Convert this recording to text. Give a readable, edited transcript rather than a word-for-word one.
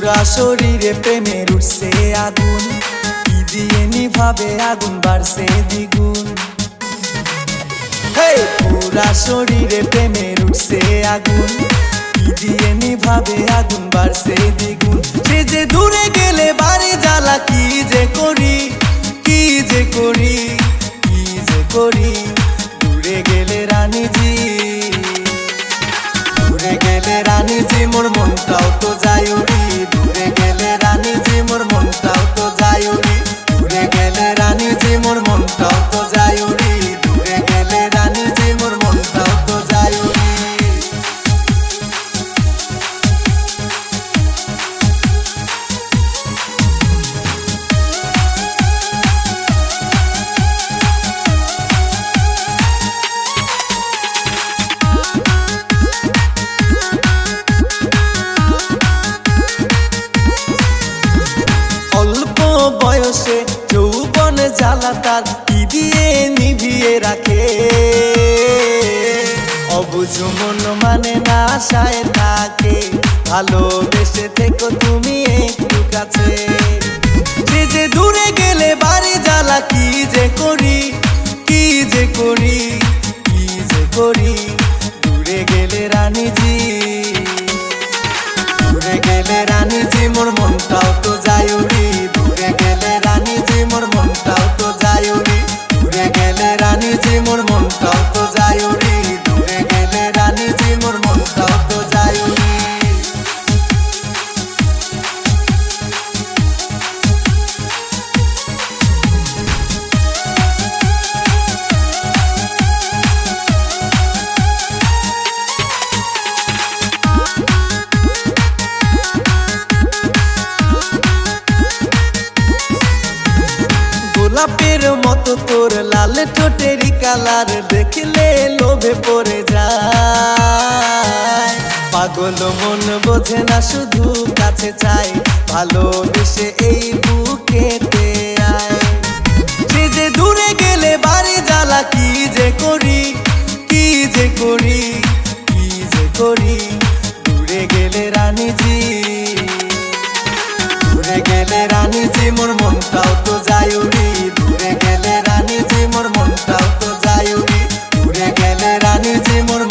পুরা শরীরে প্রেমের উঠছে আগুন, কি দিয়ে নিভাবে আগুন বাড়ছে দ্বিগুণ। পুরা শরীরে প্রেমের উঠছে আগুন, কি দিয়ে নিভাবে আগুন বাড়ছে দ্বিগুণ। সে যে দূরে গেলে বাড়ি জ্বালা, কি যে করি, কি যে করি, কি যে করি। দূরে গেলে রানীজি, দূরে গেলে রানীজি মোর মনটাও তো যায় উড়ি। দূরে গেলে রানীজি মোর মনটাও তো যায় উড়ি। দূরে গেলে রানীজি মোর মনটাও তো যায় উড়ি। দূরে গেলে রানীজি মোর মনটাও তো যায় উড়ি। অল্প বয়সে যৌবন জ্বালা তার, কি দিয়ে নিভিয়ে রাখে। অবুঝ মন মানে না আশায় থাকে, ভালোবেসে থেকো তুমি একটু কাছে। সে যে দূরে গেলে বাড়ি জ্বালা, কি যে করি, কি যে করি, কি যে করি। দূরে গেলে রানীজি, দূরে গেলে রানীজি মোর মনটাও তো যায় উড়ি। দূরে গেলে রানীজি মোর মনটাও তো যায় উড়ি। দূরে গেলে রানীজি মোর মনটাও তো যায় উড়ি। দূরে গেলে রানীজি মোর মনটাও তো যায় উড়ি। গোলাপের মতো তোর লাল ঠোঁটেরই কালার, দেখলে লোভে পড়ে যায়। পাগল মন বোঝে না, শুধু কাছে চাই, ভালোবেসে এই বুকেতে আয়। সে যে দূরে গেলে বাড়ি জ্বালা, কি যে করি, কি যে করি, কি যে করি। দূরে গেলে রানীজি, দূরে গেলে রানীজি মোর মনটাও তো যায় উড়ি। দূরে গেলে রানীজি মোর মনটাও তো যায় উড়ি। দূরে গেলে রানীজি মোর